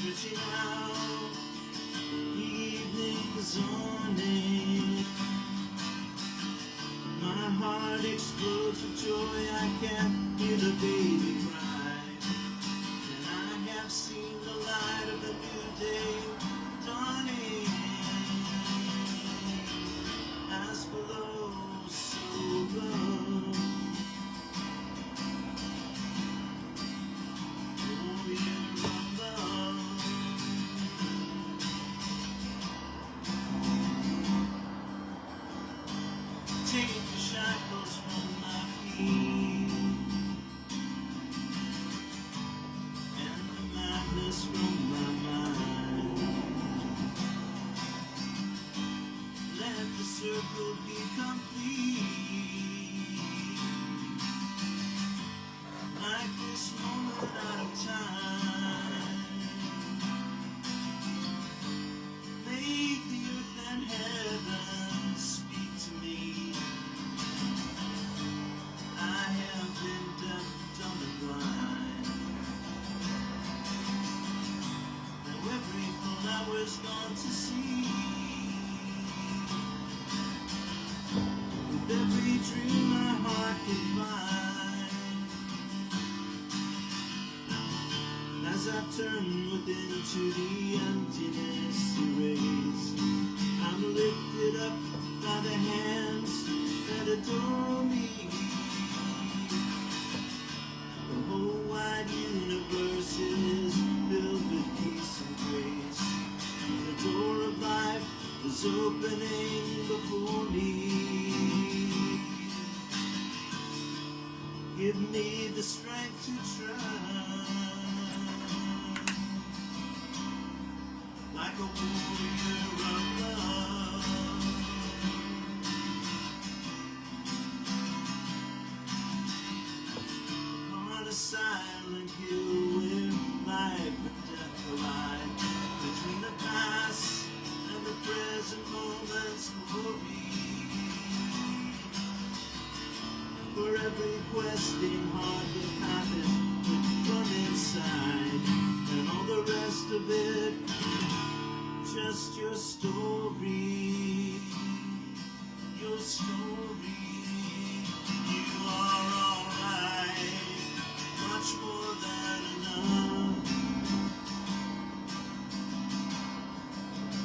stretching out, the evening is dawning. My heart explodes with joy, I can't hear the baby cry. And I have seen the light of the new day dawning. As below, so above. Warrior of love. Take the shackles from my feet and the madness from my mind. Let the circle be complete. Like this moment out of time. Make the earth and heaven speak to me. I have been deaf, dumb, and blind. Now every flower's gone to seed. With every dream my heart can find. As I turn within to the emptiness erased, I'm lifted up by the hands that adore me. The whole wide universe is filled with peace and grace. The door of life is opening before me. Give me the strength to try. Like a warrior of love. On a silent hill where life and death collide, between the past and the present moment's glory. For every questing heart that happened from inside, and all the rest of it, just your story, your story. You are alright, much more than enough.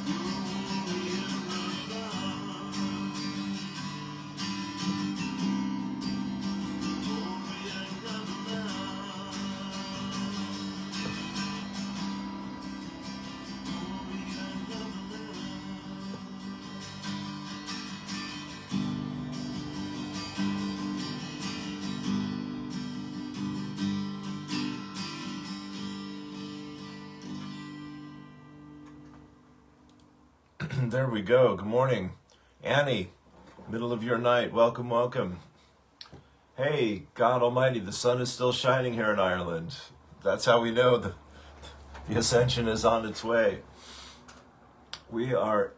Warrior of love. Warrior of love. There we go. Good morning. Annie, middle of your night. Welcome, welcome. Hey, God Almighty, the sun is still shining here in Ireland. That's how we know the ascension is on its way. We are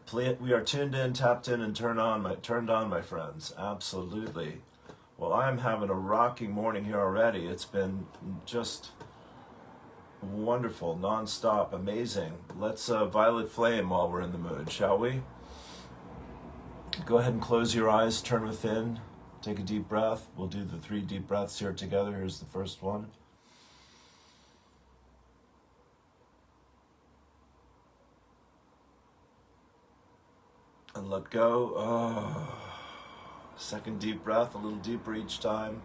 tuned in, tapped in, and turned on, my friends. Absolutely. Well, I'm having a rocking morning here already. It's been just wonderful, non-stop, amazing. Let's violet flame while we're in the mood, shall we? Go ahead and close your eyes, turn within, take a deep breath. We'll do the 3 deep breaths here together. Here's the first one. And let go. Oh. Second deep breath, a little deeper each time.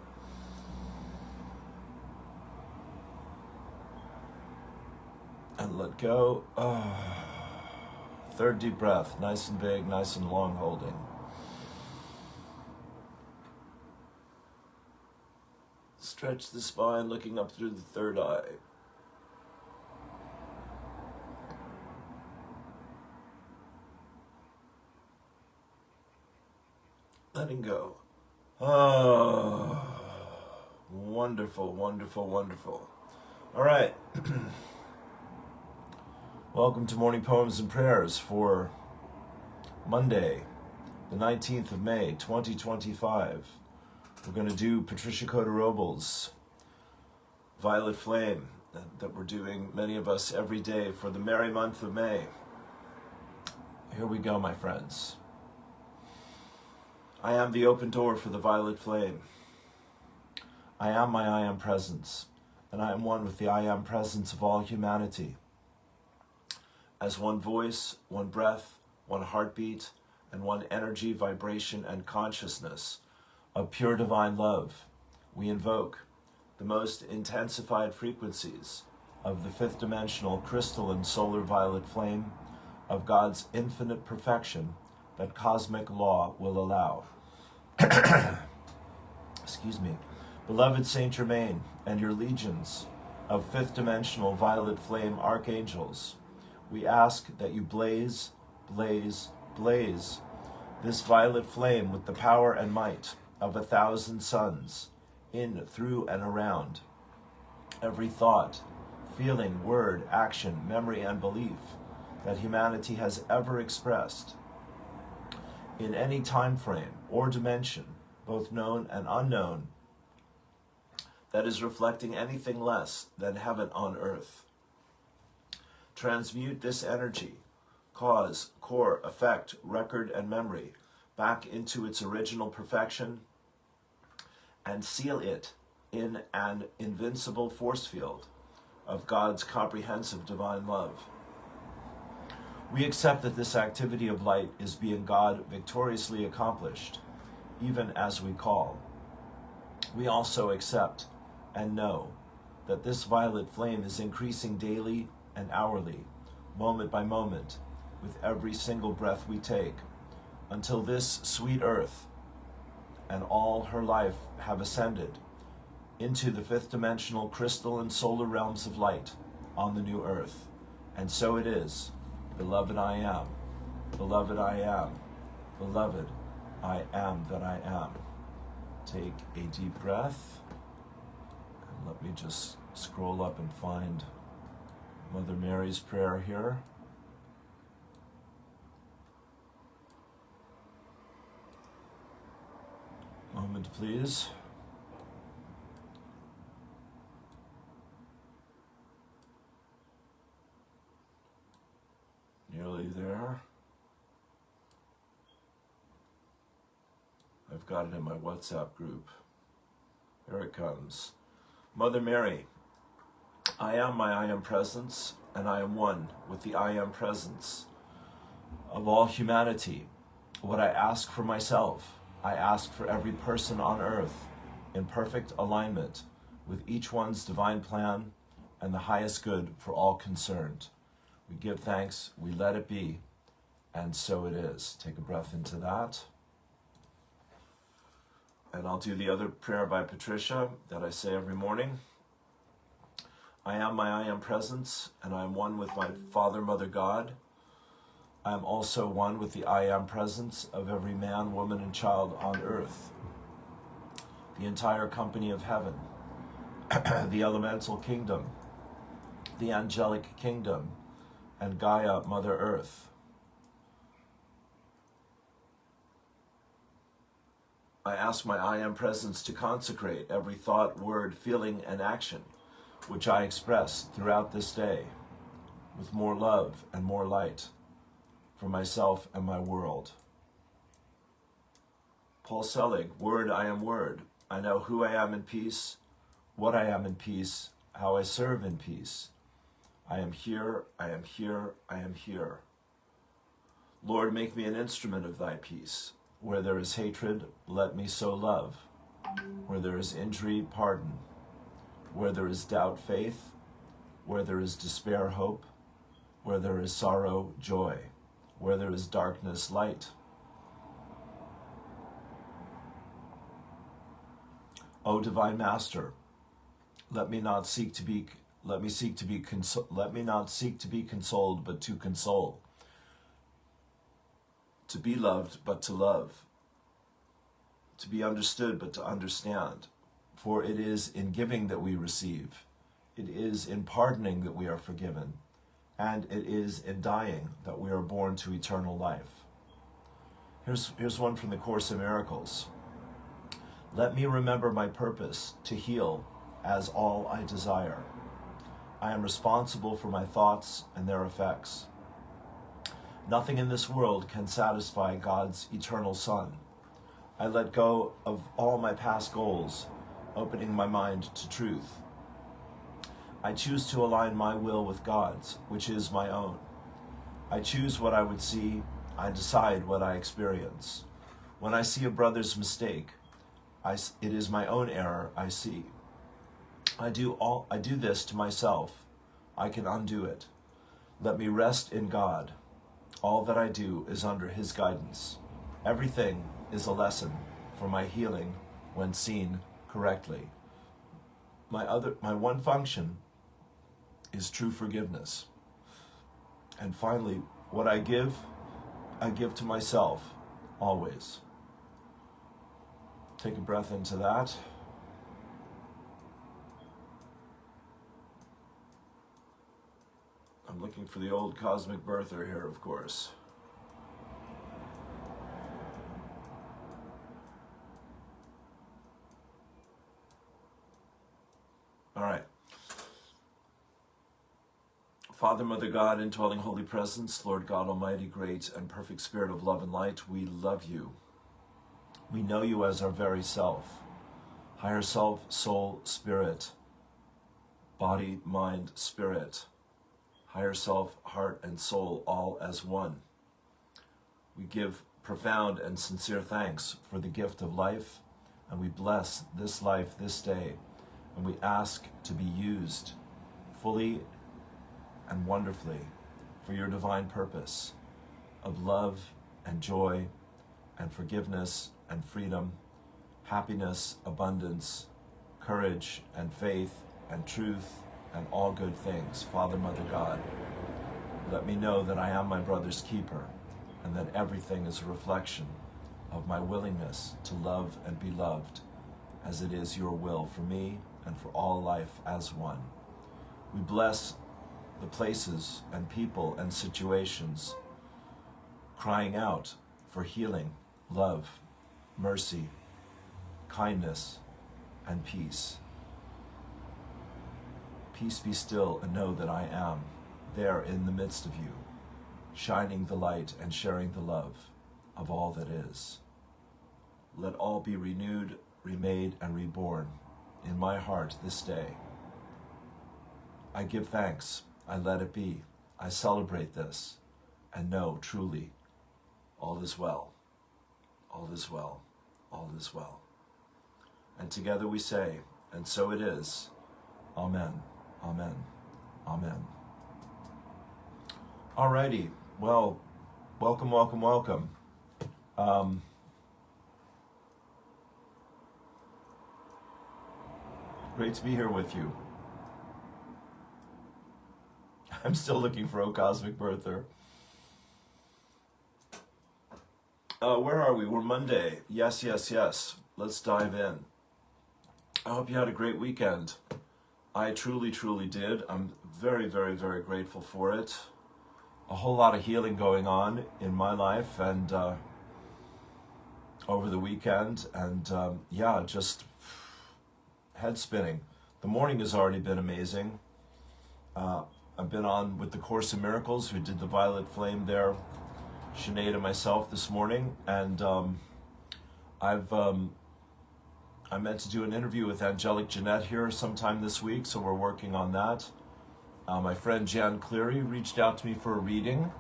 And let go. Oh. Third deep breath, nice and big, nice and long holding. Stretch the spine, looking up through the third eye. Letting go. Oh, wonderful, wonderful, wonderful. All right. Welcome to Morning Poems and Prayers for Monday, the 19th of May, 2025. We're going to do Patricia Cota-Robles, Violet Flame. that we're doing, many of us, every day for the merry month of May. Here we go, my friends. I am the open door for the violet flame. I am my I am presence, and I am one with the I am presence of all humanity. As one voice, one breath, one heartbeat, and one energy, vibration, and consciousness of pure divine love, we invoke the most intensified frequencies of the fifth dimensional crystalline solar violet flame of God's infinite perfection that cosmic law will allow. Excuse me. Beloved Saint Germain and your legions of fifth dimensional violet flame archangels, we ask that you blaze, blaze, blaze this violet flame with the power and might of 1,000 suns in, through, and around every thought, feeling, word, action, memory, and belief that humanity has ever expressed in any time frame or dimension, both known and unknown, that is reflecting anything less than heaven on earth. Transmute this energy, cause, core, effect, record, and memory back into its original perfection and seal it in an invincible force field of God's comprehensive divine love. We accept that this activity of light is being God victoriously accomplished, even as we call. We also accept and know that this violet flame is increasing daily and hourly, moment by moment, with every single breath we take, until this sweet earth and all her life have ascended into the fifth dimensional crystal and solar realms of light on the new earth. And so it is. Beloved, I am. Beloved, I am. Beloved, I am that I am. Take a deep breath. And let me just scroll up and find Mother Mary's prayer here. Moment, please. Nearly there. I've got it in my WhatsApp group. Here it comes. Mother Mary, I am my I am presence, and I am one with the I am presence of all humanity. What I ask for myself, I ask for every person on earth in perfect alignment with each one's divine plan and the highest good for all concerned. We give thanks, we let it be, and so it is. Take a breath into that. And I'll do the other prayer by Patricia that I say every morning. I am my I am presence, and I am one with my Father, Mother, God. I am also one with the I am presence of every man, woman, and child on earth, the entire company of heaven, the elemental kingdom, the angelic kingdom, and Gaia, Mother Earth. I ask my I am presence to consecrate every thought, word, feeling, and action which I express throughout this day with more love and more light for myself and my world. Paul Selig, word, I am word. I know who I am in peace, what I am in peace, how I serve in peace. I am here, I am here, I am here. Lord, make me an instrument of thy peace. Where there is hatred, let me sow love. Where there is injury, pardon. Where there is doubt, faith. Where there is despair, hope. Where there is sorrow, joy. Where there is darkness, light. O divine Master, let me not seek to be consoled, but to console. To be loved, but to love. To be understood, but to understand. For it is in giving that we receive. It is in pardoning that we are forgiven. And it is in dying that we are born to eternal life. Here's one from the Course in Miracles. Let me remember my purpose to heal as all I desire. I am responsible for my thoughts and their effects. Nothing in this world can satisfy God's eternal Son. I let go of all my past goals, opening my mind to truth. I choose to align my will with God's, which is my own. I choose what I would see. I decide what I experience. When I see a brother's mistake, it is my own error I see. I do this to myself. I can undo it. Let me rest in God. All that I do is under His guidance. Everything is a lesson for my healing when seen correctly. My one function is true forgiveness. And finally, what I give to myself always. Take a breath into that. I'm looking for the old cosmic birther here, of course. All right. Father, Mother God, indwelling Holy Presence, Lord God Almighty, great and perfect Spirit of love and light, we love you. We know you as our very self, higher self, soul, spirit, body, mind, spirit, higher self, heart, and soul, all as one. We give profound and sincere thanks for the gift of life, and we bless this life this day, and we ask to be used fully and wonderfully for your divine purpose of love and joy and forgiveness and freedom, happiness, abundance, courage and faith and truth and all good things. Father, Mother God, let me know that I am my brother's keeper and that everything is a reflection of my willingness to love and be loved as it is your will for me and for all life as one. We bless the places and people and situations crying out for healing, love, mercy, kindness, and peace. Peace be still and know that I am there in the midst of you, shining the light and sharing the love of all that is. Let all be renewed, remade, and reborn in my heart this day. I give thanks. I let it be. I celebrate this and know truly all is well. All is well. All is well. And together we say, and so it is. Amen. Amen. Amen. Alrighty. Well, welcome, welcome, welcome. Great to be here with you. I'm still looking for a cosmic birther. Where are we? We're Monday. Yes, yes, yes. Let's dive in. I hope you had a great weekend. I truly, truly did. I'm very, very, very grateful for it. A whole lot of healing going on in my life and over the weekend. And yeah, just head spinning. The morning has already been amazing. I've been on with the Course in Miracles. We did the Violet Flame there, Sinead and myself this morning, and I meant to do an interview with Angelic Jeanette here sometime this week, so we're working on that. My friend Jan Cleary reached out to me for a reading.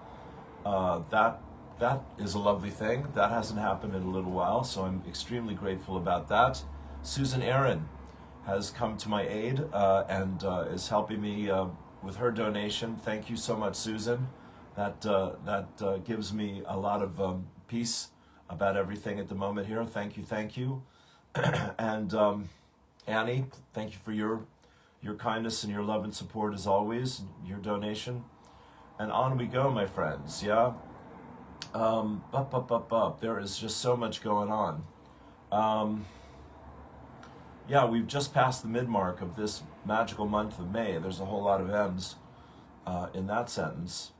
That is a lovely thing. That hasn't happened in a little while, so I'm extremely grateful about that. Susan Aaron has come to my aid and is helping me with her donation. Thank you so much, Susan. That gives me a lot of peace about everything at the moment here. Thank you, thank you. And Annie, thank you for your kindness and your love and support as always, your donation. And on we go, my friends, yeah? There is just so much going on. Yeah, we've just passed the mid-mark of this magical month of May. There's a whole lot of M's in that sentence.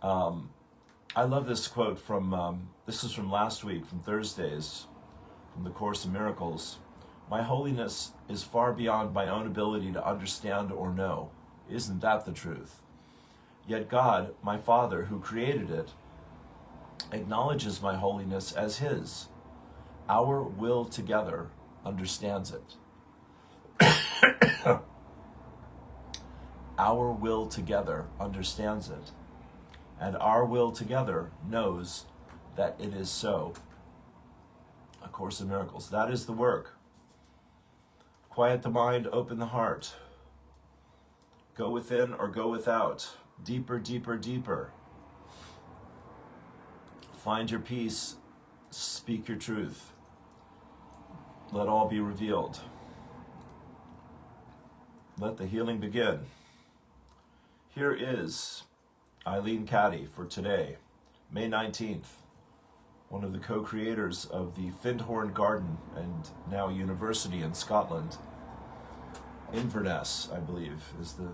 I love this quote from, this is from last week, from Thursdays, from the Course in Miracles. My holiness is far beyond my own ability to understand or know. Isn't that the truth? Yet God, my Father, who created it, acknowledges my holiness as his. Our will together understands it. Our will together understands it, and our will together knows that it is so. A Course in Miracles. That is the work. Quiet the mind, open the heart. Go within or go without. Deeper, deeper, deeper. Find your peace. Speak your truth. Let all be revealed. Let the healing begin. Here is Eileen Caddy for today, May 19th, one of the co-creators of the Findhorn Garden and now University in Scotland. Inverness, I believe, is the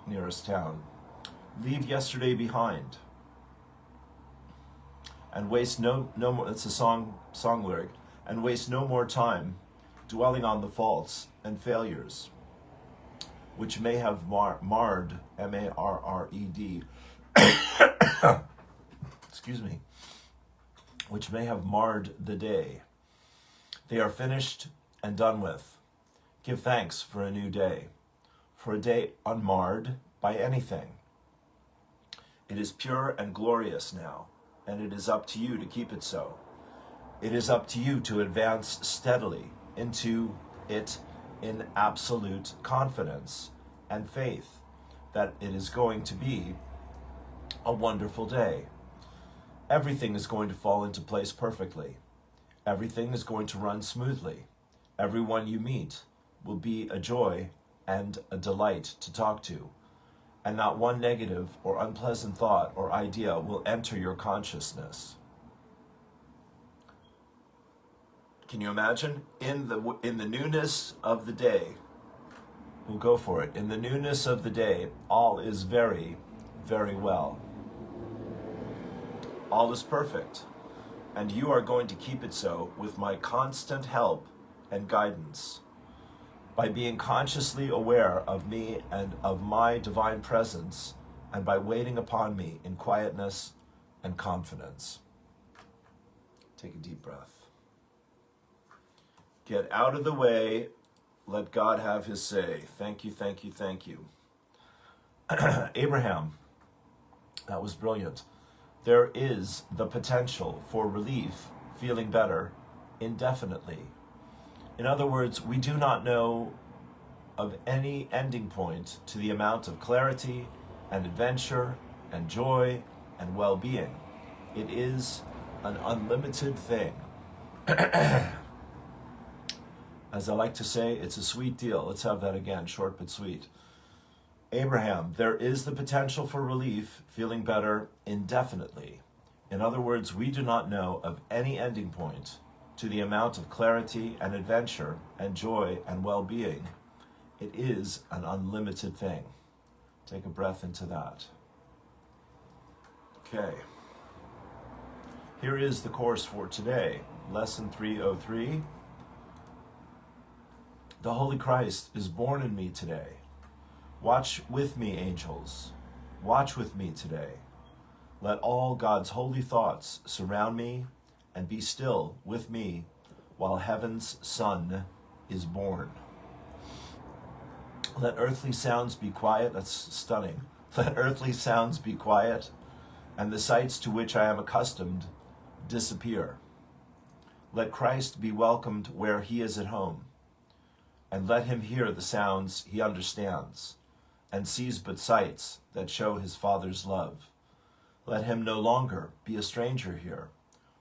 nearest town. Leave yesterday behind and waste no more, it's a song lyric, and waste no more time dwelling on the faults and failures which may have marred, M-A-R-R-E-D, excuse me, which may have marred the day. They are finished and done with. Give thanks for a new day, for a day unmarred by anything. It is pure and glorious now, and it is up to you to keep it so. It is up to you to advance steadily into it in absolute confidence and faith that it is going to be a wonderful day. Everything is going to fall into place perfectly. Everything is going to run smoothly. Everyone you meet will be a joy and a delight to talk to, and not one negative or unpleasant thought or idea will enter your consciousness. Can you imagine? In the newness of the day, we'll go for it. In the newness of the day, all is very, very well. All is perfect, and you are going to keep it so with my constant help and guidance. By being consciously aware of me and of my divine presence, and by waiting upon me in quietness and confidence. Take a deep breath. Get out of the way. Let God have his say. Thank you, thank you, thank you. Abraham, that was brilliant. There is the potential for relief, feeling better, indefinitely. In other words, we do not know of any ending point to the amount of clarity and adventure and joy and well-being. It is an unlimited thing. As I like to say, it's a sweet deal. Let's have that again, short but sweet. Abraham, there is the potential for relief, feeling better indefinitely. In other words, we do not know of any ending point to the amount of clarity and adventure and joy and well-being. It is an unlimited thing. Take a breath into that. Okay. Here is the course for today, Lesson 303. The Holy Christ is born in me today. Watch with me, angels. Watch with me today. Let all God's holy thoughts surround me and be still with me while heaven's Son is born. Let earthly sounds be quiet. That's stunning. Let earthly sounds be quiet, and the sights to which I am accustomed disappear. Let Christ be welcomed where he is at home, and let him hear the sounds he understands, and sees but sights that show his Father's love. Let him no longer be a stranger here,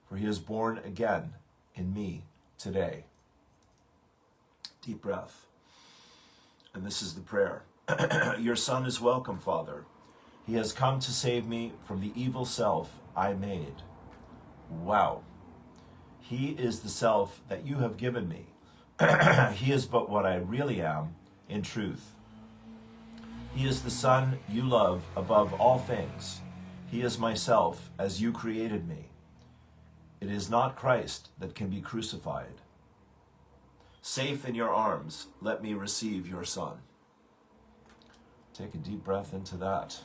for he is born again in me today. Deep breath. And this is the prayer. Your Son is welcome, Father. He has come to save me from the evil self I made. Wow. He is the self that you have given me. He is but what I really am in truth. He is the Son you love above all things. He is myself as you created me. It is not Christ that can be crucified. Safe in your arms, let me receive your Son. Take a deep breath into that.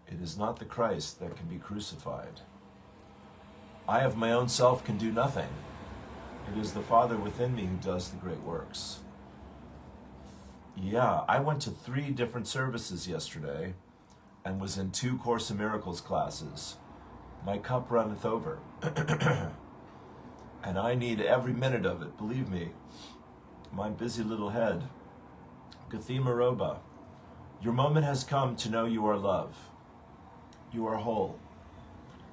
It is not the Christ that can be crucified. I of my own self can do nothing. It is the Father within me who does the great works. Yeah, I went to 3 different services yesterday and was in 2 Course in Miracles classes. My cup runneth over. And I need every minute of it, believe me. My busy little head. Gathima Roba. Your moment has come to know you are love. You are whole.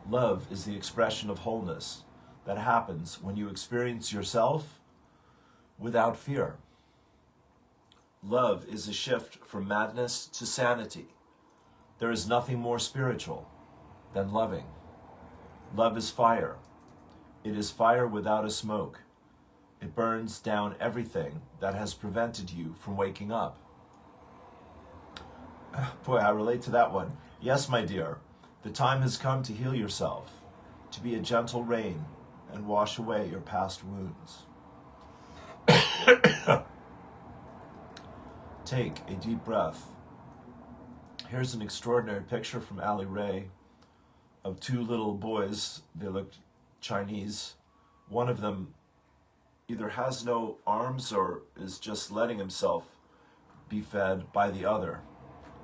Love is the expression of wholeness that happens when you experience yourself without fear. Love is a shift from madness to sanity. There is nothing more spiritual than loving. Love is fire. It is fire without a smoke. It burns down everything that has prevented you from waking up. Boy, I relate to that one. Yes, my dear, the time has come to heal yourself, to be a gentle rain and wash away your past wounds. Take a deep breath. Here's an extraordinary picture from Ali Ray of 2 little boys. They looked Chinese. One of them either has no arms or is just letting himself be fed by the other.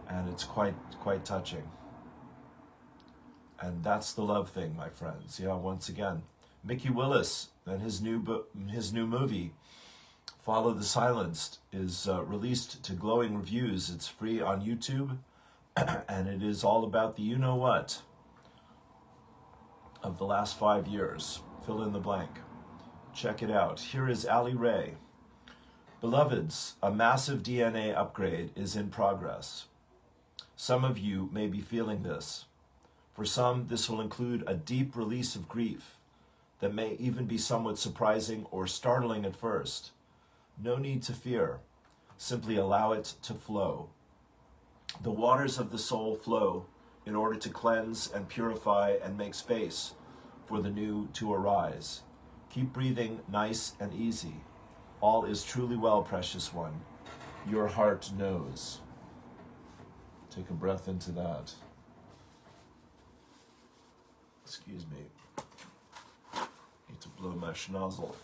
And it's quite touching. And that's the love thing, my friends. Yeah, once again, Mickey Willis and his new movie, Follow the Silenced, is released to glowing reviews. It's free on YouTube, and it is all about the you-know-what of the last 5 years. Fill in the blank. Check it out. Here is Ali Ray. Beloveds, a massive DNA upgrade is in progress. Some of you may be feeling this. For some, this will include a deep release of grief that may even be somewhat surprising or startling at first. No need to fear. Simply allow it to flow. The waters of the soul flow in order to cleanse and purify and make space for the new to arise. Keep breathing nice and easy. All is truly well, precious one. Your heart knows. Take a breath into that. Excuse me. Need to blow my schnozzle.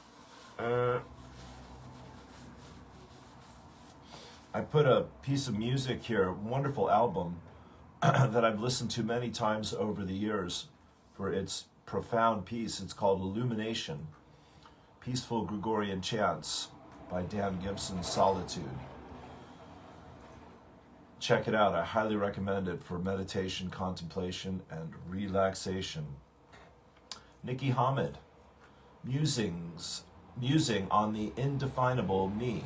I put a piece of music here, a wonderful album that I've listened to many times over the years for its profound piece. It's called Illumination, Peaceful Gregorian Chants by Dan Gibson's Solitude. Check it out. I highly recommend it for meditation, contemplation, and relaxation. Nikki Hamid, musing on the indefinable me.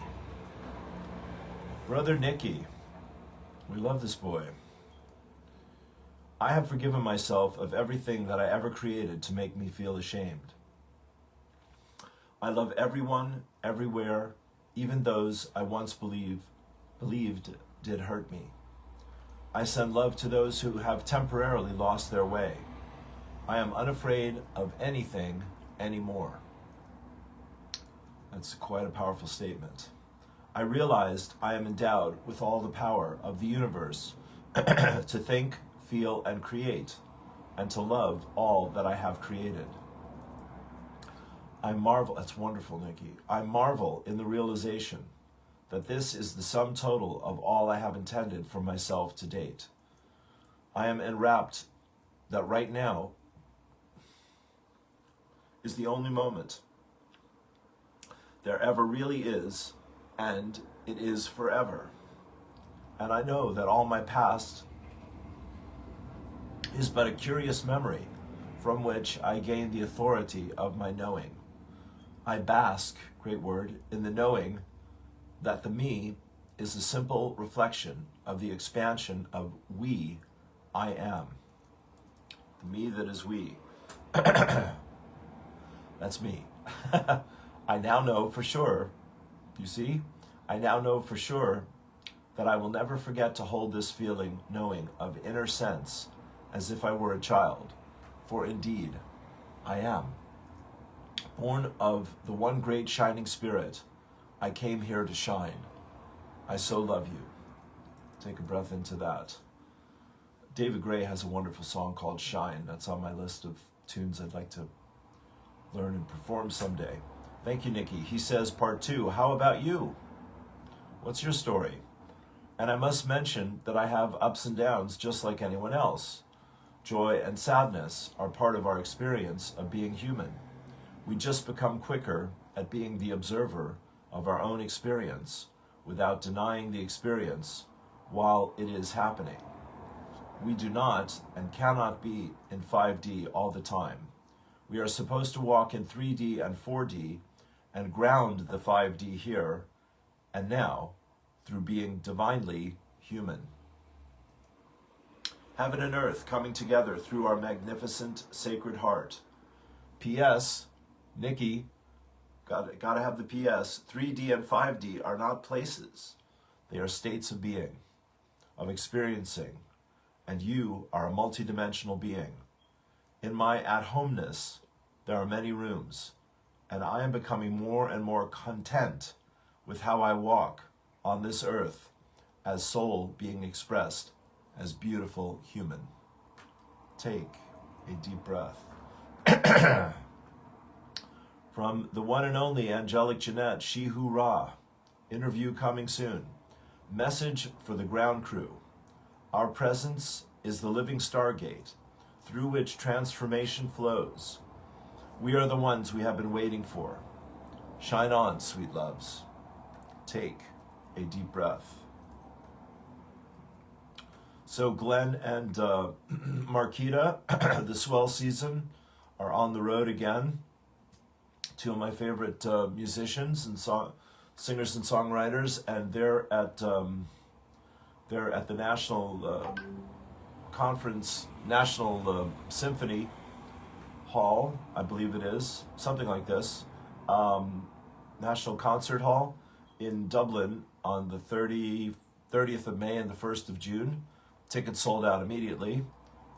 Brother Nikki, we love this boy. I have forgiven myself of everything that I ever created to make me feel ashamed. I love everyone, everywhere, even those I once believed did hurt me. I send love to those who have temporarily lost their way. I am unafraid of anything anymore. That's quite a powerful statement. I realized I am endowed with all the power of the universe to think, feel, and create, and to love all that I have created. I marvel, that's wonderful, Nikki. I marvel in the realization that this is the sum total of all I have intended for myself to date. I am enwrapped that right now is the only moment there ever really is, and it is forever. And I know that all my past is but a curious memory from which I gain the authority of my knowing. I bask, great word, in the knowing that the me is a simple reflection of the expansion of we, I am. The me that is we. That's me. I now know for sure, you see? I now know for sure that I will never forget to hold this feeling, knowing of inner sense, as if I were a child. For indeed, I am. Born of the one great shining spirit, I came here to shine. I so love you. Take a breath into that. David Gray has a wonderful song called Shine. That's on my list of tunes I'd like to learn and perform someday. Thank you, Nikki. He says, part 2, how about you? What's your story? And I must mention that I have ups and downs just like anyone else. Joy and sadness are part of our experience of being human. We just become quicker at being the observer of our own experience without denying the experience while it is happening. We do not and cannot be in 5D all the time. We are supposed to walk in 3D and 4D and ground the 5D here and now through being divinely human. Heaven and earth coming together through our magnificent sacred heart. P.S. Nikki, gotta have the P.S. 3D and 5D are not places. They are states of being, of experiencing, and you are a multidimensional being. In my at-homeness, there are many rooms, and I am becoming more and more content with how I walk on this earth as soul being expressed as beautiful human. Take a deep breath. From the one and only Angelic Jeanette, She Hoorah. Interview coming soon. Message for the ground crew. Our presence is the living stargate through which transformation flows. We are the ones we have been waiting for. Shine on, sweet loves. Take a deep breath. So Glenn and Marquita, the swell season, are on the road again. Two of my favorite musicians and singers and songwriters, and they're at the National Conference, National Symphony Hall, I believe it is, something like this, National Concert Hall in Dublin on the 30th of May and the 1st of June. Tickets sold out immediately,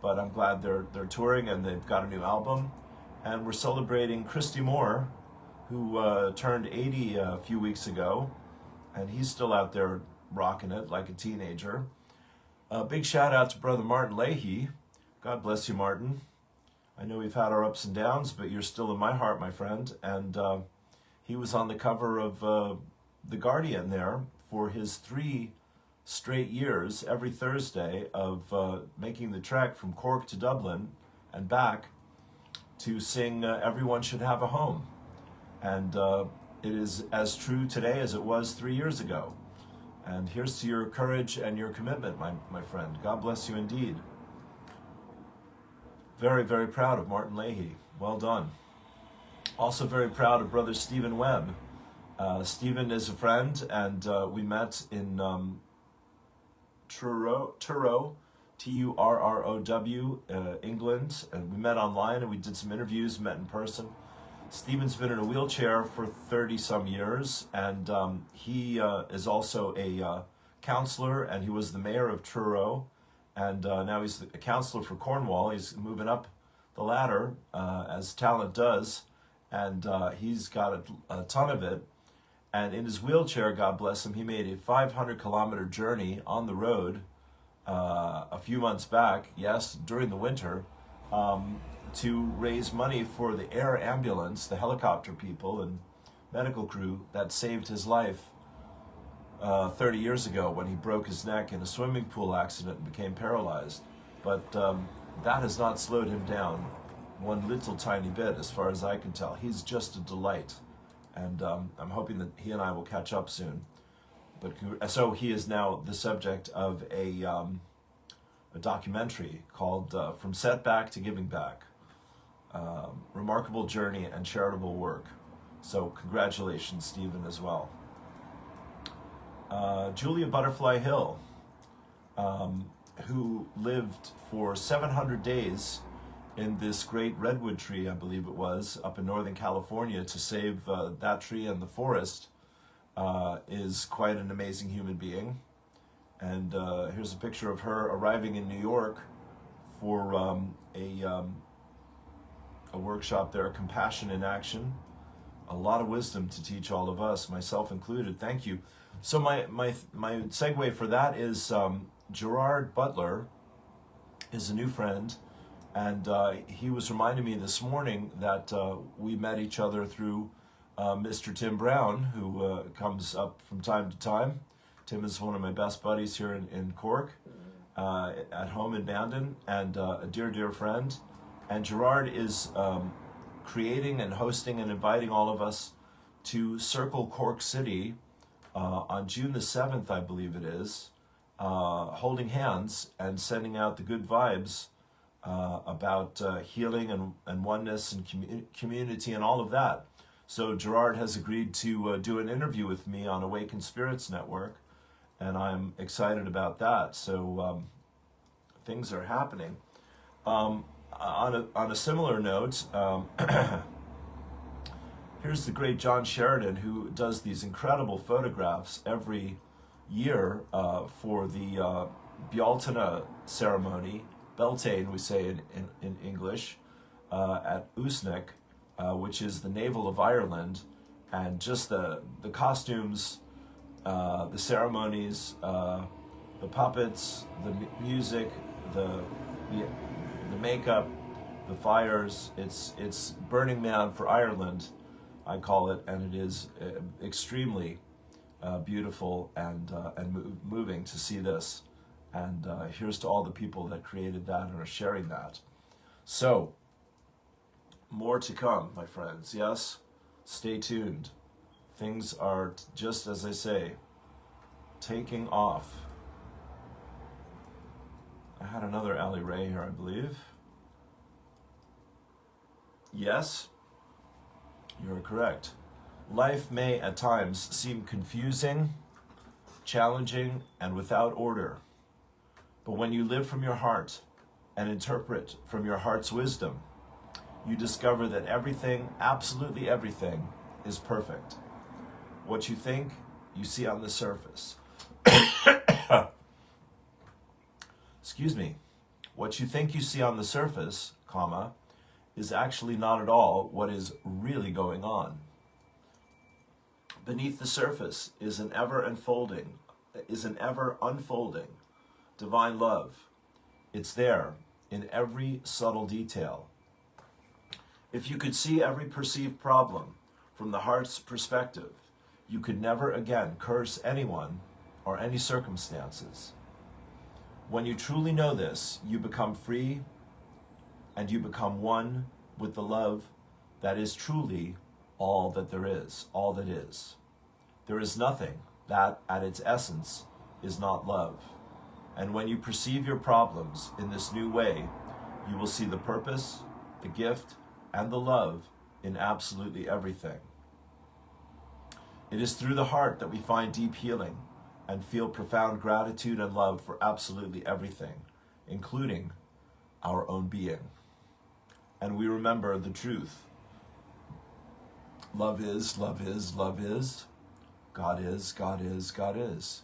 but I'm glad they're touring and they've got a new album. And we're celebrating Christy Moore, who turned 80 a few weeks ago, and he's still out there rocking it like a teenager. A big shout out to Brother Martin Leahy. God bless you, Martin. I know we've had our ups and downs, but you're still in my heart, my friend. And he was on the cover of The Guardian there for his 3 straight years, every Thursday, of making the trek from Cork to Dublin and back to sing Everyone Should Have a Home. And it is as true today as it was 3 years ago. And here's to your courage and your commitment, my friend. God bless you indeed. Very, very proud of Martin Leahy. Well done. Also very proud of Brother Stephen Webb. Stephen is a friend, and we met in Truro, Turrow, England, and we met online and we did some interviews, met in person. Stephen's been in a wheelchair for 30-some years, and he is also a counselor, and he was the mayor of Truro, and now he's a counselor for Cornwall. He's moving up the ladder, as talent does, and he's got a ton of it. And in his wheelchair, God bless him, he made a 500-kilometer journey on the road a few months back, yes, during the winter, to raise money for the air ambulance, the helicopter people and medical crew that saved his life 30 years ago when he broke his neck in a swimming pool accident and became paralyzed. But that has not slowed him down one little tiny bit, as far as I can tell. He's just a delight. And I'm hoping that he and I will catch up soon. But so he is now the subject of a documentary called From Setback to Giving Back. Remarkable journey and charitable work. So congratulations, Stephen, as well. Julia Butterfly Hill, who lived for 700 days in this great redwood tree, I believe it was, up in Northern California to save that tree and the forest, is quite an amazing human being. And here's a picture of her arriving in New York for a workshop there, Compassion in Action, a lot of wisdom to teach all of us, myself included. Thank you. So my segue for that is Gerard Butler is a new friend, and he was reminding me this morning that we met each other through Mr. Tim Brown, who comes up from time to time. Tim is one of my best buddies here in Cork, at home in Bandon, and a dear, dear friend. And Gerard is creating and hosting and inviting all of us to Circle Cork City on June the 7th, I believe it is, holding hands and sending out the good vibes about healing and oneness and community and all of that. So Gerard has agreed to do an interview with me on Awakened Spirits Network, and I'm excited about that. So things are happening. On a similar note, here's the great John Sheridan, who does these incredible photographs every year for the Bealtaine ceremony, Beltane we say in English, at Usnech, which is the navel of Ireland, and just the costumes, the ceremonies, the puppets, the music, the makeup, the fires. It's Burning Man for Ireland, I call it, and it is extremely beautiful and moving to see this. And here's to all the people that created that and are sharing that. So, more to come, my friends. Yes, stay tuned. Things are, just as I say, taking off. I had another Ali Ray here, I believe. Yes, you're correct. Life may at times seem confusing, challenging, and without order. But when you live from your heart and interpret from your heart's wisdom, you discover that everything, absolutely everything, is perfect. What you think, you see on the surface. Excuse me. What you think you see on the surface, comma, is actually not at all what is really going on. Beneath the surface is an ever unfolding divine love. It's there in every subtle detail. If you could see every perceived problem from the heart's perspective, you could never again curse anyone or any circumstances. When you truly know this, you become free and you become one with the love that is truly all that there is, all that is. There is nothing that, at its essence, is not love. And when you perceive your problems in this new way, you will see the purpose, the gift, and the love in absolutely everything. It is through the heart that we find deep healing and feel profound gratitude and love for absolutely everything, including our own being. And we remember the truth. Love is, love is, love is. God is, God is, God is.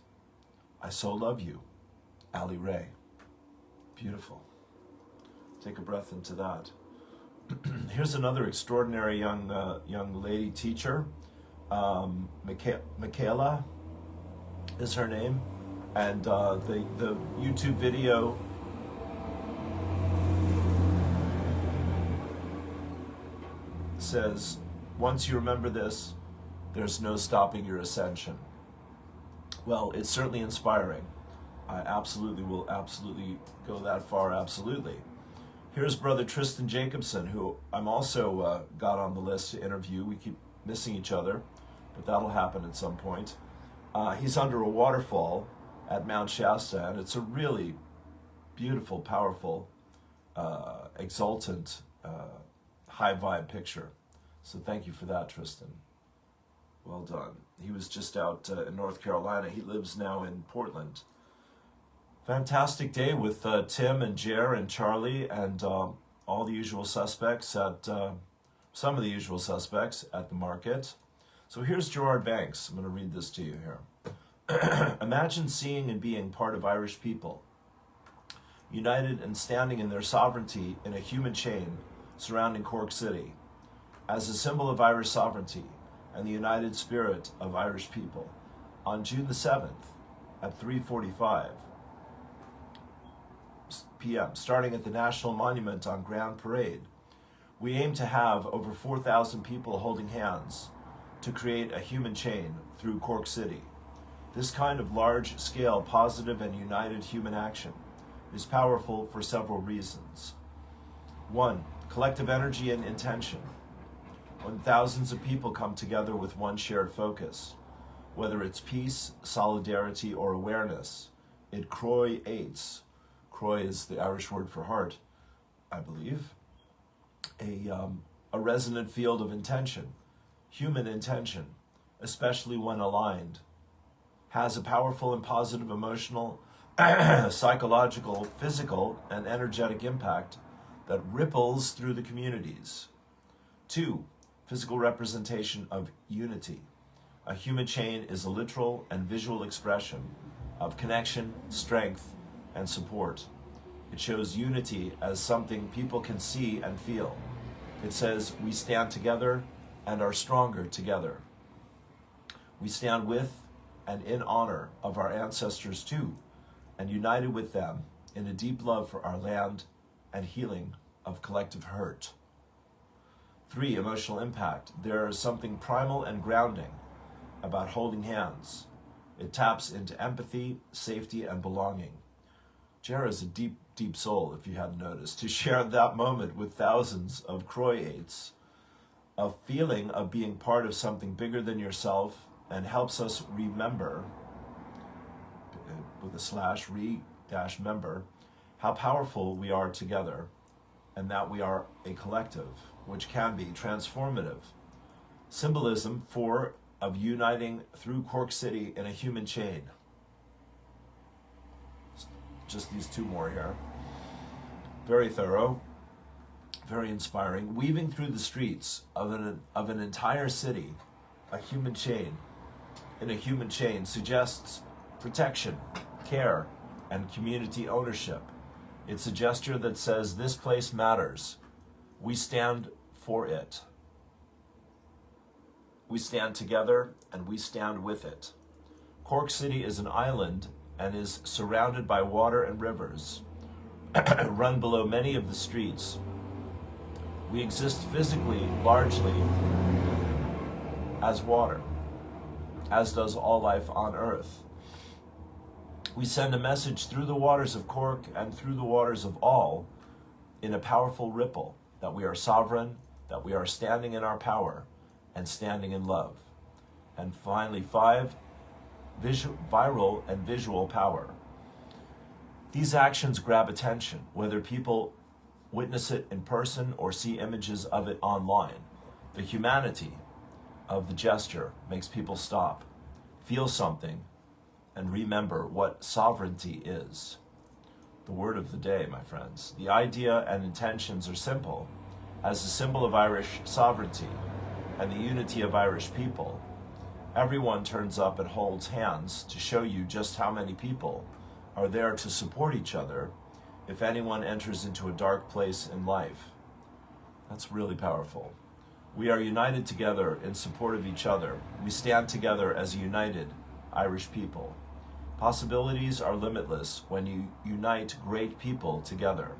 I so love you. Ali Ray. Beautiful. Take a breath into that. Here's another extraordinary young lady teacher. Michaela is her name, and the YouTube video says, once you remember this, there's no stopping your ascension. Well, it's certainly inspiring. I will absolutely go that far, absolutely. Here's Brother Tristan Jacobson, who I'm also got on the list to interview. We keep missing each other, but that'll happen at some point. He's under a waterfall at Mount Shasta, and it's a really beautiful, powerful, exultant, high vibe picture. So thank you for that, Tristan. Well done. He was just out in North Carolina. He lives now in Portland. Fantastic day with Tim and Jer and Charlie and all the usual suspects at, some of the usual suspects at the market. So here's Gerard Banks. I'm going to read this to you here. Imagine seeing and being part of Irish people, united and standing in their sovereignty in a human chain surrounding Cork City. as a symbol of Irish sovereignty and the united spirit of Irish people, on June the 7th at 3:45 p.m., starting at the National Monument on Grand Parade, we aim to have over 4,000 people holding hands to create a human chain through Cork City. This kind of large-scale, positive, and united human action is powerful for several reasons. 1. Collective energy and intention. When thousands of people come together with one shared focus, whether it's peace, solidarity, or awareness, it creates. Croy is the Irish word for heart, I believe. A resonant field of intention, human intention, especially when aligned, has a powerful and positive emotional, psychological, physical, and energetic impact that ripples through the communities. 2. Physical representation of unity. A human chain is a literal and visual expression of connection, strength, and support. It shows unity as something people can see and feel. It says we stand together and are stronger together. We stand with and in honor of our ancestors too, and united with them in a deep love for our land and healing of collective hurt. 3. Emotional impact. There is something primal and grounding about holding hands. It taps into empathy, safety, and belonging. Jara is a deep, deep soul, if you hadn't noticed, to share that moment with thousands of Croyates, a feeling of being part of something bigger than yourself, and helps us remember, with a slash, re-member, how powerful we are together, and that we are a collective, which can be transformative. Symbolism, 4, of uniting through Cork City in a human chain. Just these 2 more here. Very thorough, very inspiring. Weaving through the streets of an entire city, a human chain, in a human chain suggests protection, care, and community ownership. It's a gesture that says this place matters. We stand for it. We stand together and we stand with it. Cork City is an island and is surrounded by water and rivers, run below many of the streets. We exist physically, largely, as water, as does all life on Earth. We send a message through the waters of Cork and through the waters of all in a powerful ripple that we are sovereign, that we are standing in our power and standing in love. And finally, 5, viral and visual power. These actions grab attention, whether people witness it in person or see images of it online. The humanity of the gesture makes people stop, feel something, and remember what sovereignty is. The word of the day, my friends. The idea and intentions are simple. As a symbol of Irish sovereignty and the unity of Irish people, everyone turns up and holds hands to show you just how many people are there to support each other if anyone enters into a dark place in life. That's really powerful. We are united together in support of each other. We stand together as a united Irish people. Possibilities are limitless when you unite great people together.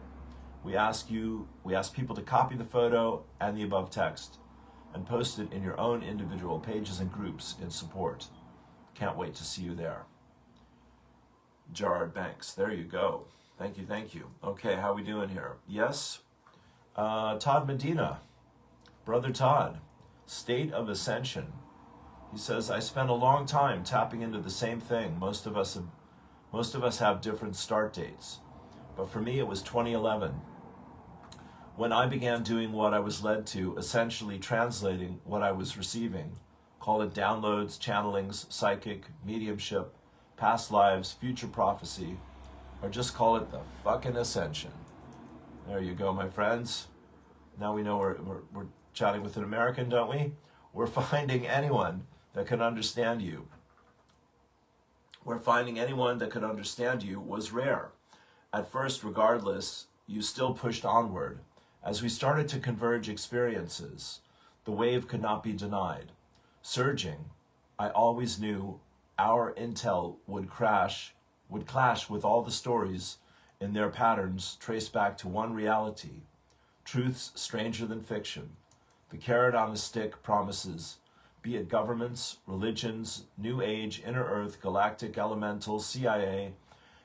We ask people to copy the photo and the above text and post it in your own individual pages and groups in support. Can't wait to see you there. Gerard Banks, there you go. Thank you, thank you. Okay, how we doing here? Yes? Todd Medina, Brother Todd, State of Ascension. He says, I spent a long time tapping into the same thing. Most of us have different start dates. But for me, it was 2011. When I began doing what I was led to, essentially translating what I was receiving. Call it downloads, channelings, psychic, mediumship, past lives, future prophecy, or just call it the fucking ascension. There you go, my friends. Now we know we're chatting with an American, don't we? We're finding anyone that can understand you. Finding anyone that could understand you was rare. At first, regardless, you still pushed onward. As we started to converge experiences, The wave could not be denied. Surging, I always knew our intel would clash with all the stories in their patterns traced back to one reality, truths stranger than fiction. The carrot on a stick promises, be it governments, religions, New Age, Inner Earth, Galactic, Elemental, CIA,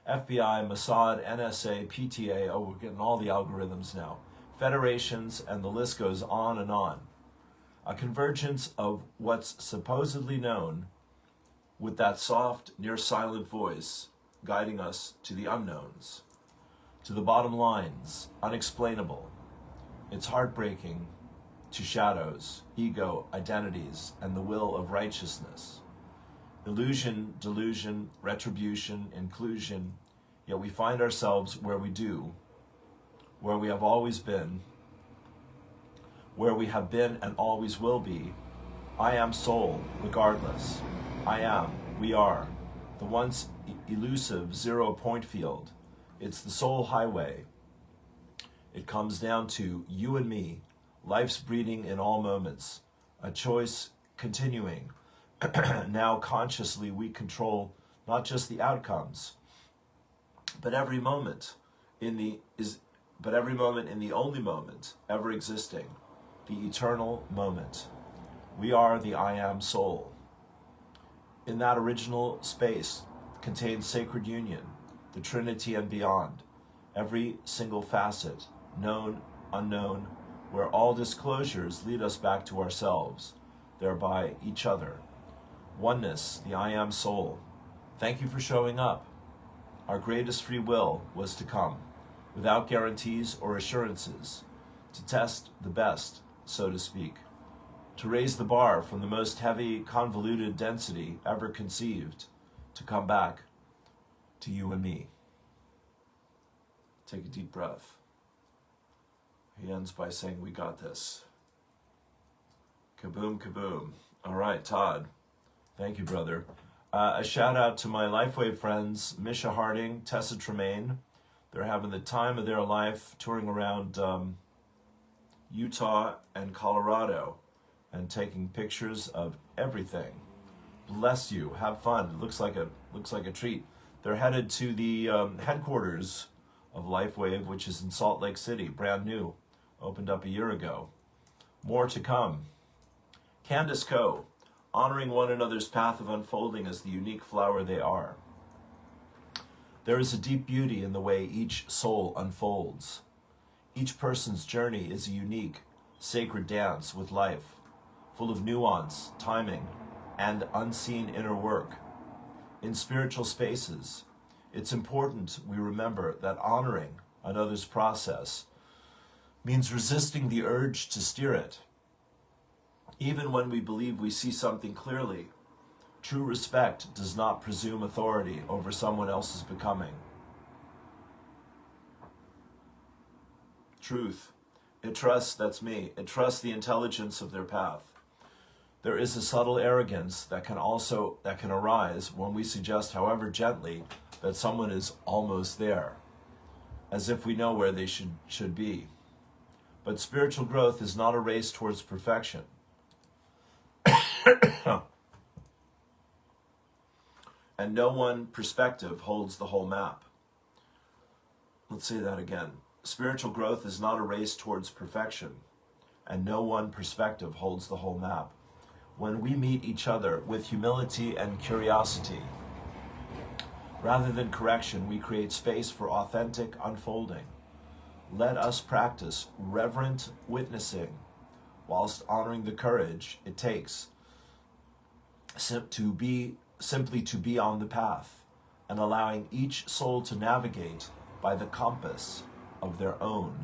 FBI, Mossad, NSA, PTA, oh, we're getting all the algorithms now, federations, and the list goes on and on. A convergence of what's supposedly known with that soft, near silent voice guiding us to the unknowns, to the bottom lines, unexplainable. It's heartbreaking to shadows, ego, identities, and the will of righteousness. Illusion, delusion, retribution, inclusion, yet we find ourselves where we do, where we have always been, where we have been and always will be. I am soul, regardless. I am, we are, the once elusive 0 point field. It's the soul highway. It comes down to you and me, life's breeding in all moments, a choice continuing. Now consciously we control not just the outcomes, but every moment in the only moment ever existing, the eternal moment. We are the I am soul. In that original space contains sacred union, the Trinity and beyond, every single facet, known, unknown, where all disclosures lead us back to ourselves, thereby each other. Oneness, the I am soul. Thank you for showing up. Our greatest free will was to come, without guarantees or assurances, to test the best, so to speak, to raise the bar from the most heavy, convoluted density ever conceived, to come back to you and me. Take a deep breath. He ends by saying, we got this. Kaboom, kaboom. All right, Todd. Thank you, brother. A shout out to my LifeWave friends, Misha Harding, Tessa Tremaine. They're having the time of their life touring around Utah and Colorado and taking pictures of everything. Bless you. Have fun. It looks like a treat. They're headed to the headquarters of LifeWave, which is in Salt Lake City, brand new, opened up a year ago. More to come. Candace Coe, honoring one another's path of unfolding as the unique flower they are. There is a deep beauty in the way each soul unfolds. Each person's journey is a unique, sacred dance with life, full of nuance, timing, and unseen inner work. In spiritual spaces, it's important we remember that honoring another's process means resisting the urge to steer it. Even when we believe we see something clearly, true respect does not presume authority over someone else's becoming. Truth. It trusts, that's me, it trusts the intelligence of their path. There is a subtle arrogance that can arise when we suggest, however gently, that someone is almost there, as if we know where they should be. But spiritual growth is not a race towards perfection. And no one perspective holds the whole map. Let's say that again. Spiritual growth is not a race towards perfection, and no one perspective holds the whole map. When we meet each other with humility and curiosity, rather than correction, we create space for authentic unfolding. Let us practice reverent witnessing, whilst honoring the courage it takes simply to be on the path, and allowing each soul to navigate by the compass of their own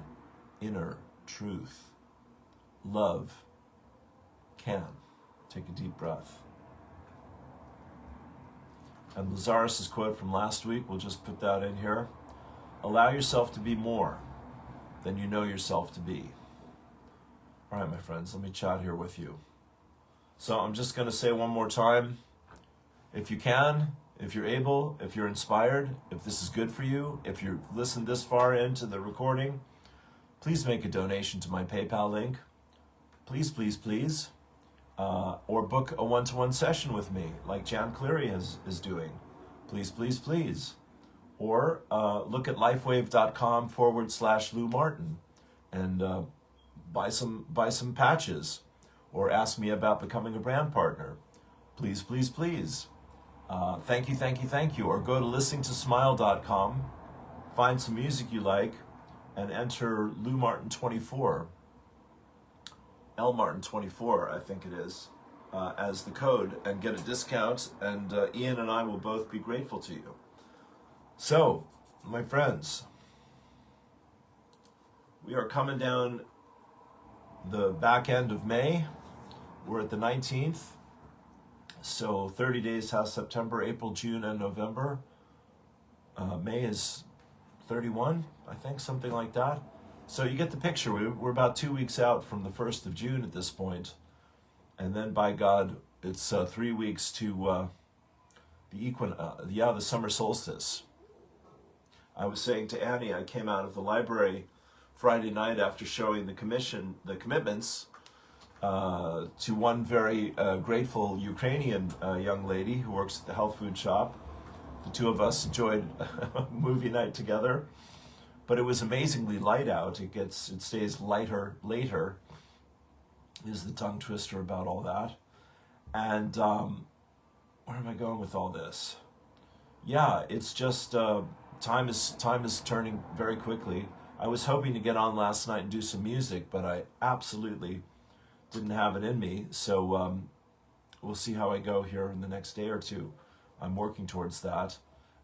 inner truth. Love can. Take a deep breath. And Lazarus' quote from last week, we'll just put that in here. Allow yourself to be more than you know yourself to be. All right, my friends, let me chat here with you. So I'm just going to say one more time, if you can, if you're able, if you're inspired, if this is good for you, if you've listened this far into the recording, please make a donation to my PayPal link. please, please, please, or book a one-to-one session with me, like Jan Cleary is doing. Please, please, please. Or look at lifewave.com/Lou Martin and buy some patches, or ask me about becoming a brand partner. Please, please, please. Thank you, thank you, thank you. Or go to listeningtosmile.com, find some music you like, and enter Lou Martin 24, L Martin 24, I think it is, as the code, and get a discount. And Ian and I will both be grateful to you. So, my friends, we are coming down the back end of May. We're at the 19th. So 30 days has September, April, June, and November. May is 31, I think, something like that. So you get the picture. We're about 2 weeks out from the 1st of June at this point. And then, by God, it's 3 weeks to the summer solstice. I was saying to Annie, I came out of the library Friday night after showing the commitments to one very grateful Ukrainian young lady who works at the health food shop. The two of us enjoyed a movie night together, but it was amazingly light out. It stays lighter later, is the tongue twister about all that. And where am I going with all this? Yeah, it's just time is turning very quickly. I was hoping to get on last night and do some music, but I absolutely didn't have it in me. So we'll see how I go here in the next day or two. I'm working towards that.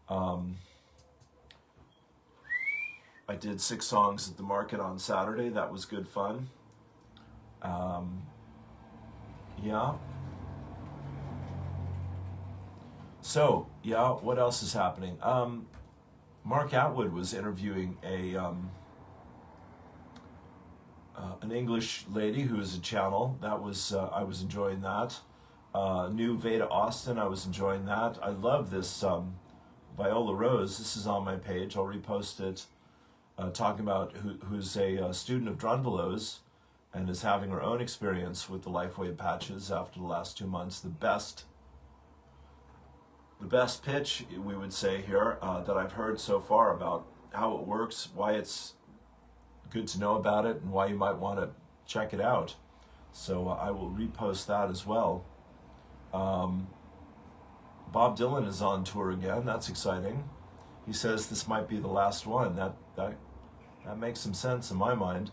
I did 6 songs at the market on Saturday. That was good fun. Yeah. So, yeah, what else is happening? Mark Atwood was interviewing an English lady who is a channel. That was I was enjoying that. New Veda Austin, I was enjoying that. I love this Viola Rose. This is on my page. I'll repost it. Talking about who's a student of Drunvelos and is having her own experience with the LifeWave patches after the last 2 months. The best pitch, we would say here, that I've heard so far about how it works, why it's good to know about it, and why you might want to check it out. So I will repost that as well. Bob Dylan is on tour again. That's exciting. He says this might be the last one. That makes some sense in my mind.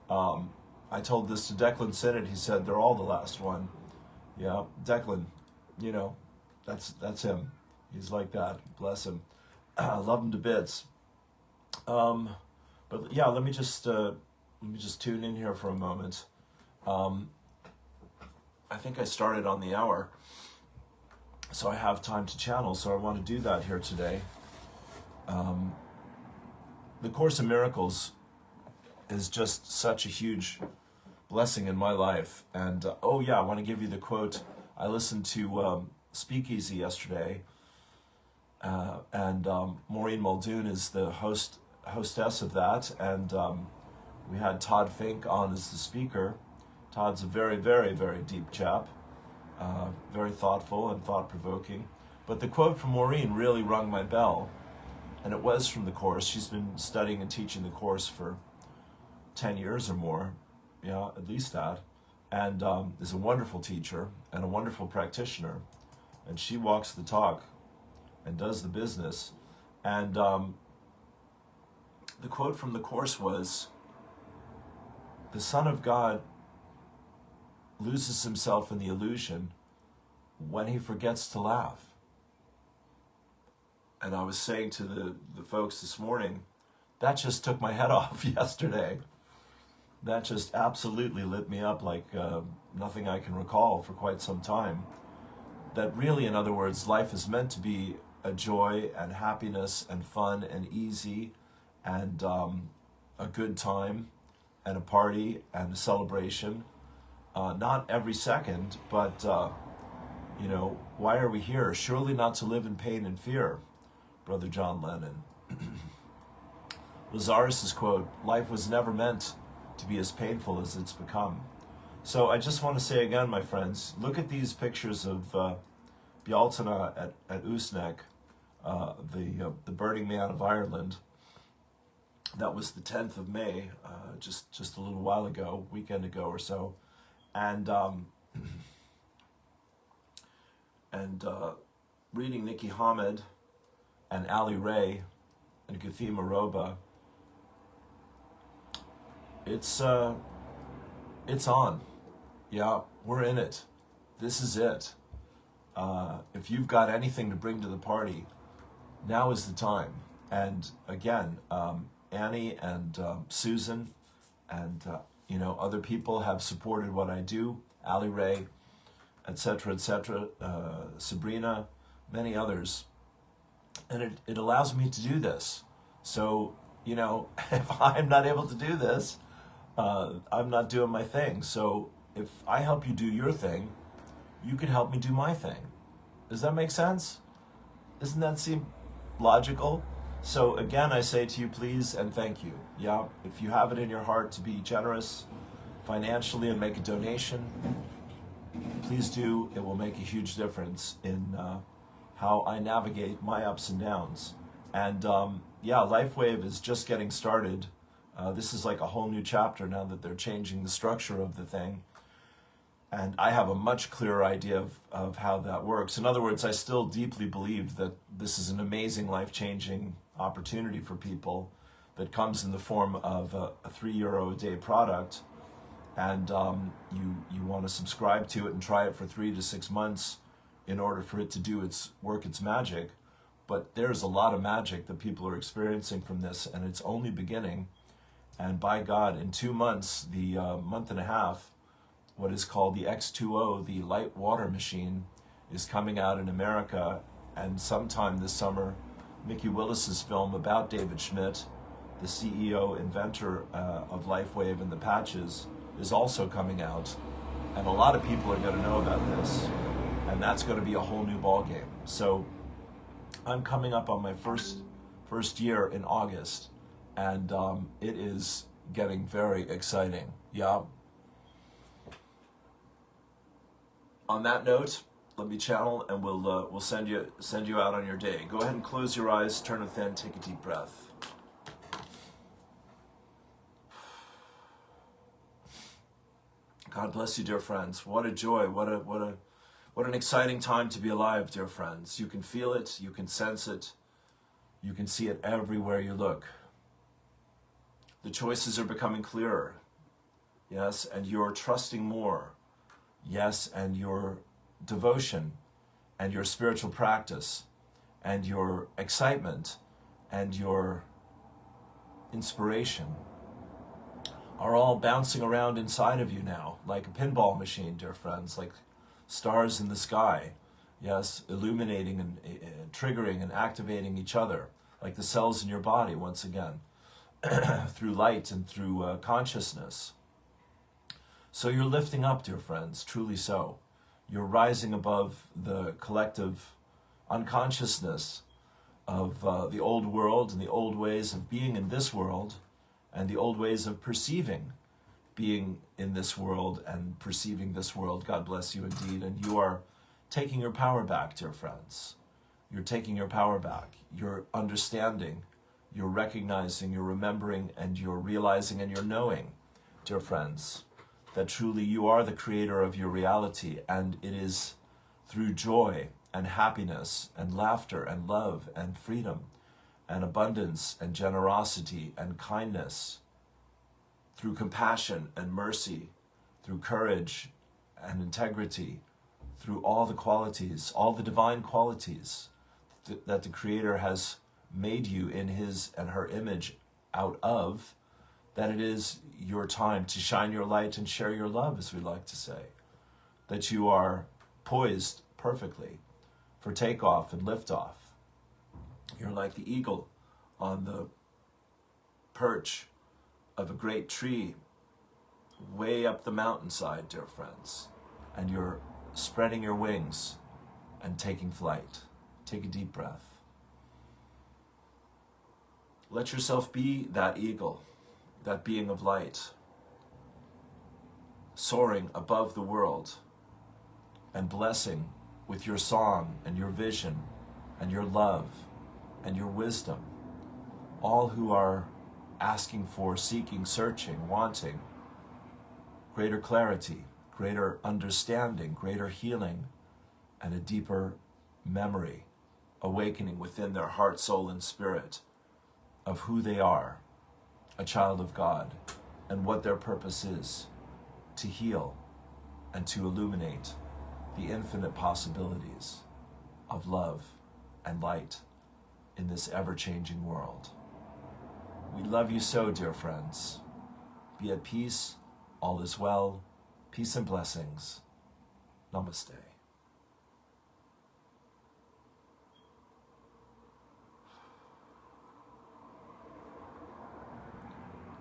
I told this to Declan Sinnott. He said they're all the last one. Yeah, Declan, you know, that's him. He's like that. Bless him. I love him to bits. But yeah, let me just tune in here for a moment. I think I started on the hour, so I have time to channel. So I want to do that here today. The Course in Miracles is just such a huge blessing in my life. And oh yeah, I want to give you the quote. I listened to Speakeasy yesterday, and Maureen Muldoon is the hostess of that, and we had Todd Fink on as the speaker. Todd's a very, very, very deep chap, very thoughtful and thought-provoking. But the quote from Maureen really rung my bell, and it was from the Course. She's been studying and teaching the Course for 10 years or more, yeah, at least that, and is a wonderful teacher and a wonderful practitioner, and she walks the talk and does the business. And the quote from the Course was, "The Son of God loses himself in the illusion when he forgets to laugh." And I was saying to the folks this morning, that just took my head off yesterday. That just absolutely lit me up like nothing I can recall for quite some time. That really, in other words, life is meant to be a joy and happiness and fun and easy and a good time and a party and a celebration. Not every second, but, you know, why are we here? Surely not to live in pain and fear, Brother John Lennon. Lazarus's quote, "Life was never meant to be as painful as it's become." So I just want to say again, my friends, look at these pictures of Bealtaine at Uisneach, the Burning Man of Ireland. That was the 10th of May, just a little while ago, weekend ago or so, and reading Nikki Hamed and Ali Ray and Gathima Roba. It's on. Yeah, we're in it. This is it. If you've got anything to bring to the party, now is the time. And again, Annie and Susan and other people have supported what I do. Ali Ray, etc., Sabrina, many others, and it allows me to do this. So if I'm not able to do this, I'm not doing my thing. So if I help you do your thing, you can help me do my thing. Does that make sense? Doesn't that seem logical? So again, I say to you, please and thank you. Yeah, if you have it in your heart to be generous financially and make a donation, please do. It will make a huge difference in how I navigate my ups and downs. And LifeWave is just getting started. This is like a whole new chapter now that they're changing the structure of the thing. And I have a much clearer idea of how that works. In other words, I still deeply believe that this is an amazing, life-changing opportunity for people that comes in the form of a €3 a day product. And you want to subscribe to it and try it for 3 to 6 months in order for it to do its magic. But there's a lot of magic that people are experiencing from this, and it's only beginning. And by God, in 2 months, the month and a half, what is called the X2O, the light water machine, is coming out in America. And sometime this summer, Mickey Willis's film about David Schmidt, the CEO, inventor of LifeWave and the patches, is also coming out. And a lot of people are going to know about this. And that's going to be a whole new ballgame. So I'm coming up on my first year in August. And it is getting very exciting. Yeah. On that note, let me channel, and we'll send you out on your day. Go ahead and close your eyes, turn within, take a deep breath. God bless you, dear friends. What a joy! What an exciting time to be alive, dear friends. You can feel it, you can sense it, you can see it everywhere you look. The choices are becoming clearer. Yes, and you're trusting more. Yes, and your devotion and your spiritual practice and your excitement and your inspiration are all bouncing around inside of you now, like a pinball machine, dear friends, like stars in the sky. Yes, illuminating and triggering and activating each other, like the cells in your body, once again, through light and through consciousness. So you're lifting up, dear friends, truly so. You're rising above the collective unconsciousness of the old world and the old ways of being in this world and the old ways of perceiving being in this world and perceiving this world. God bless you indeed. And you are taking your power back, dear friends. You're taking your power back. You're understanding, you're recognizing, you're remembering, and you're realizing and you're knowing, dear friends, that truly you are the creator of your reality, and it is through joy and happiness and laughter and love and freedom and abundance and generosity and kindness, through compassion and mercy, through courage and integrity, through all the qualities, all the divine qualities that the Creator has made you in His and her image out of, that it is your time to shine your light and share your love, as we like to say. That you are poised perfectly for takeoff and liftoff. You're like the eagle on the perch of a great tree way up the mountainside, dear friends. And you're spreading your wings and taking flight. Take a deep breath. Let yourself be that eagle, that being of light. soaring above the world and blessing with your song and your vision and your love and your wisdom all who are asking for, seeking, searching, wanting greater clarity, greater understanding, greater healing, and a deeper memory, awakening within their heart, soul, and spirit of who they are, a child of God, and what their purpose is, to heal and to illuminate the infinite possibilities of love and light in this ever-changing world. We love you so, dear friends. Be at peace. All is well. Peace and blessings. Namaste.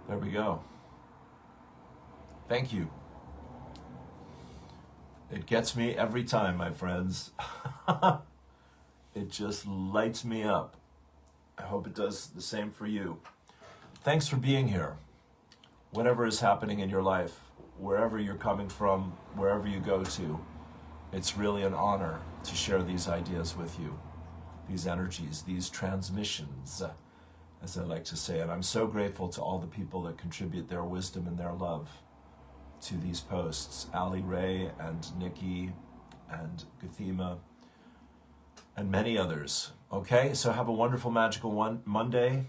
There we go. Thank you. It gets me every time, my friends. It just lights me up. I hope it does the same for you. Thanks for being here. Whatever is happening in your life, wherever you're coming from, wherever you go to, it's really an honor to share these ideas with you, these energies, these transmissions, as I like to say. And I'm so grateful to all the people that contribute their wisdom and their love to these posts. Ali Ray and Nikki and Gathima and many others. Okay, so have a wonderful, magical Monday,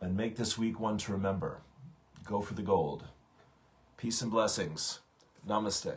and make this week one to remember. Go for the gold. Peace and blessings. Namaste.